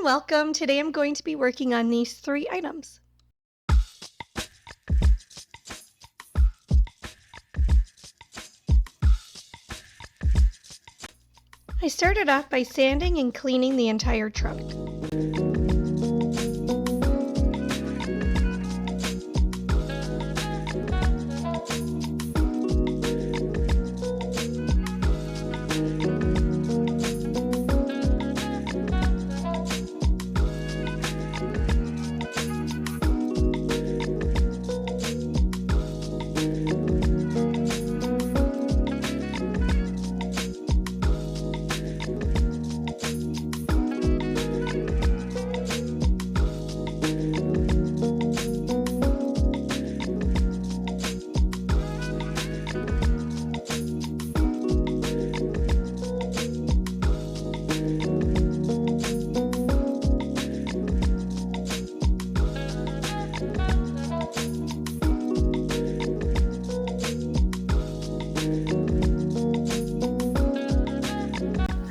welcome. Today I'm going to be working on these three items. I started off by sanding and cleaning the entire trunk.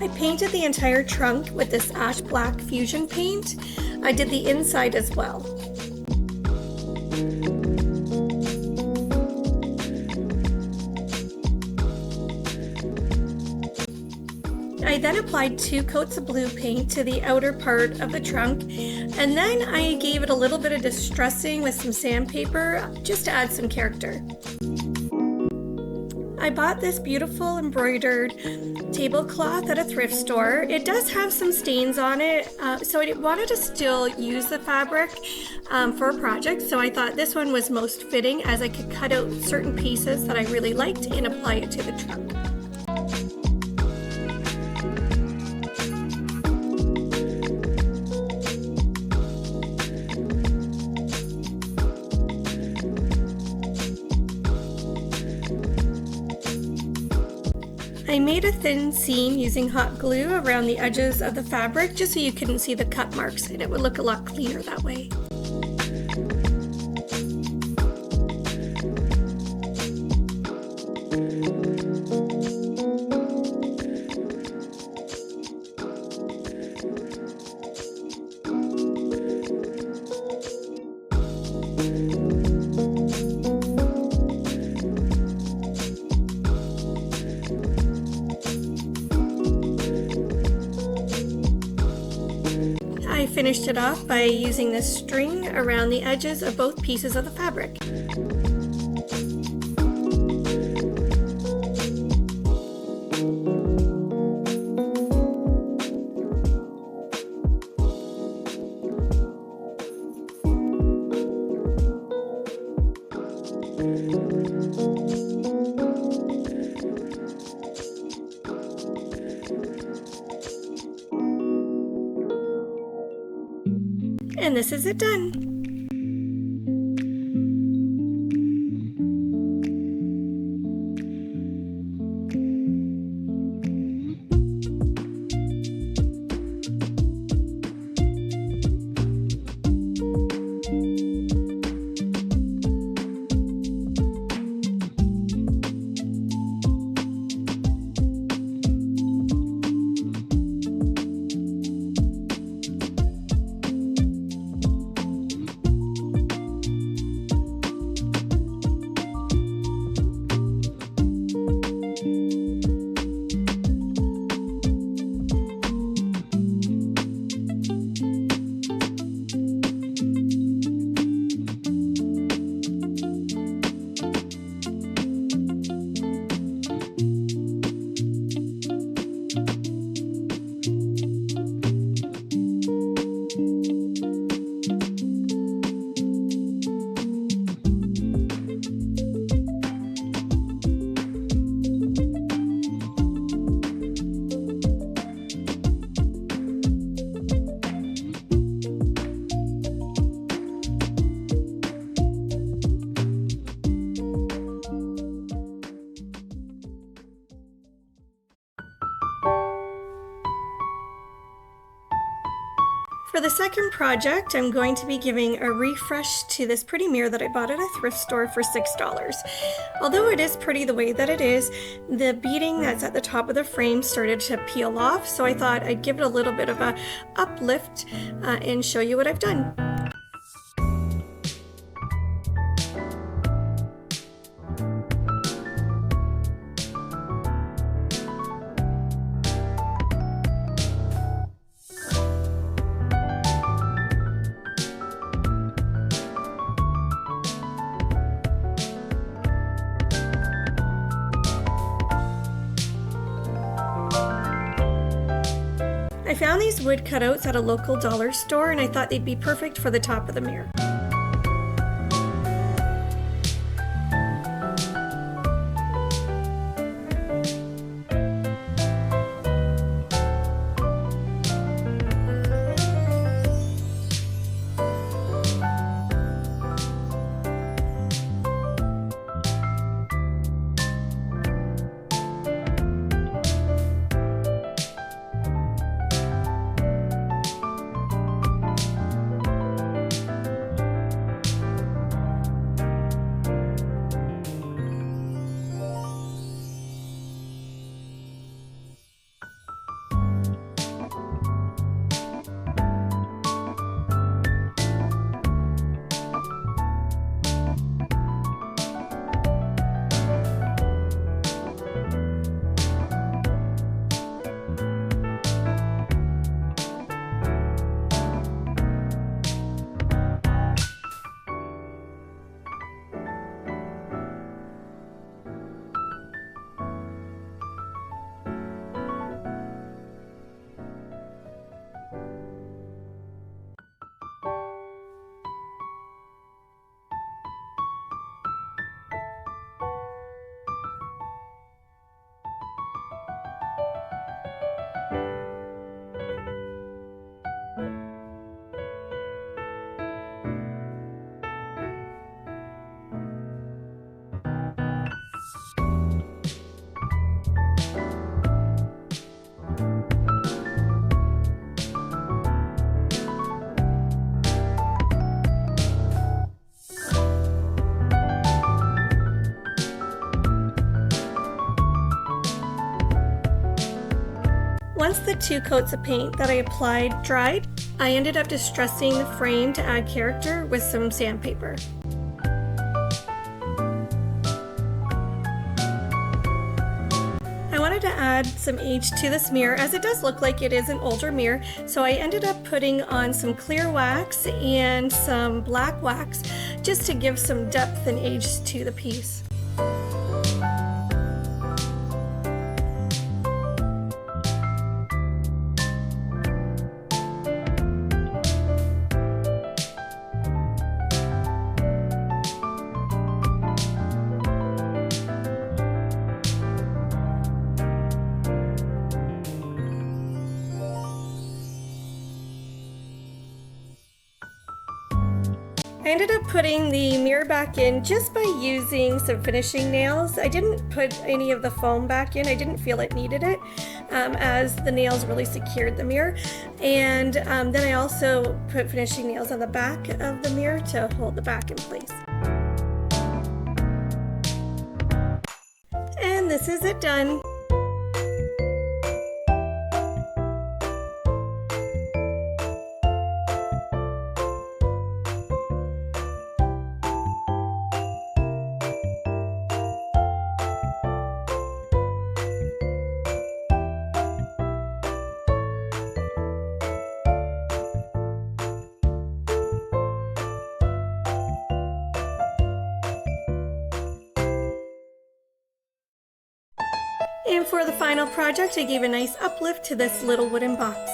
I painted the entire trunk with this ash black fusion paint. I did the inside as well. I then applied 2 coats of blue paint to the outer part of the trunk, and then I gave it a little bit of distressing with some sandpaper just to add some character. I bought this beautiful embroidered tablecloth at a thrift store. It does have some stains on it, so I wanted to still use the fabric for a project, so I thought this one was most fitting as I could cut out certain pieces that I really liked and apply it to the trunk. I made a thin seam using hot glue around the edges of the fabric just so you couldn't see the cut marks and it would look a lot cleaner that way. I finished it off by using this string around the edges of both pieces of the fabric. And this is it done. For the second project, I'm going to be giving a refresh to this pretty mirror that I bought at a thrift store for $6. Although it is pretty the way that it is, the beading that's at the top of the frame started to peel off, so I thought I'd give it a little bit of a uplift and show you what I've done. I found these wood cutouts at a local dollar store and I thought they'd be perfect for the top of the mirror. Once the 2 coats of paint that I applied dried, I ended up distressing the frame to add character with some sandpaper. I wanted to add some age to this mirror as it does look like it is an older mirror, so I ended up putting on some clear wax and some black wax just to give some depth and age to the piece. I ended up putting the mirror back in just by using some finishing nails. I didn't put any of the foam back in. I didn't feel it needed it as the nails really secured the mirror. And then I also put finishing nails on the back of the mirror to hold the back in place. And this is it done. And for the final project, I gave a nice uplift to this little wooden box.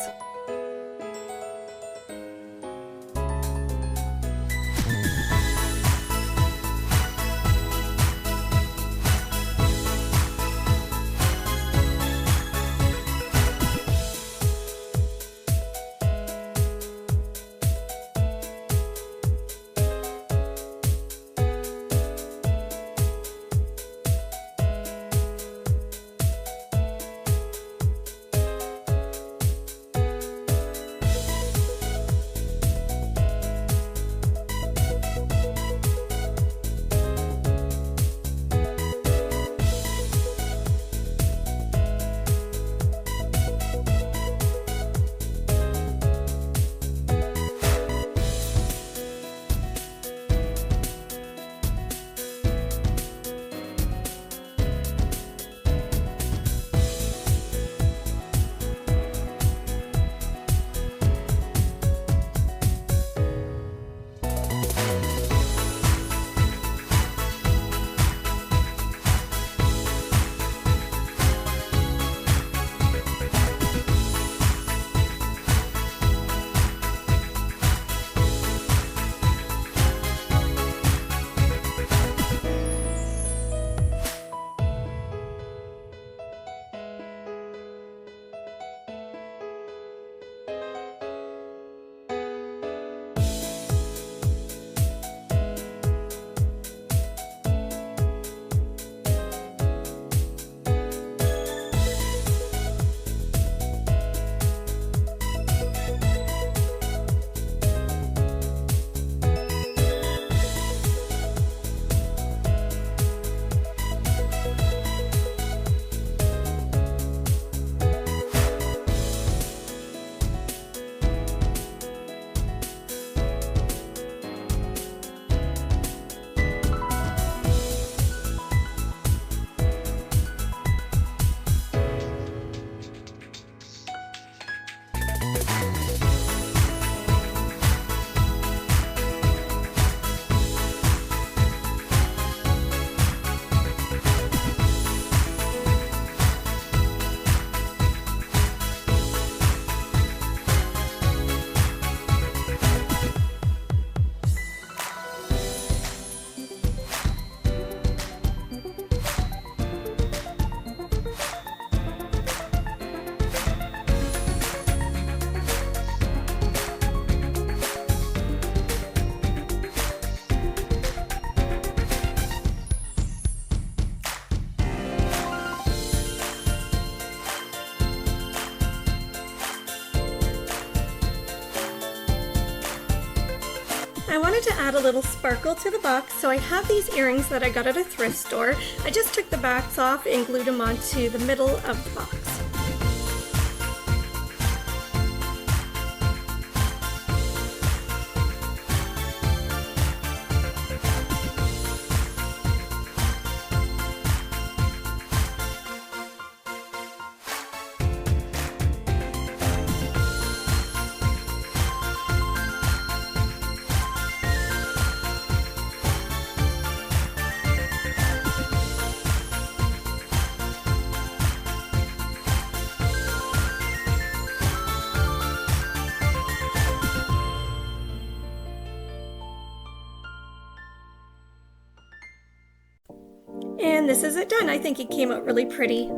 I wanted to add a little sparkle to the box, so I have these earrings that I got at a thrift store. I just took the backs off and glued them onto the middle of the box. And this is it done. I think it came out really pretty.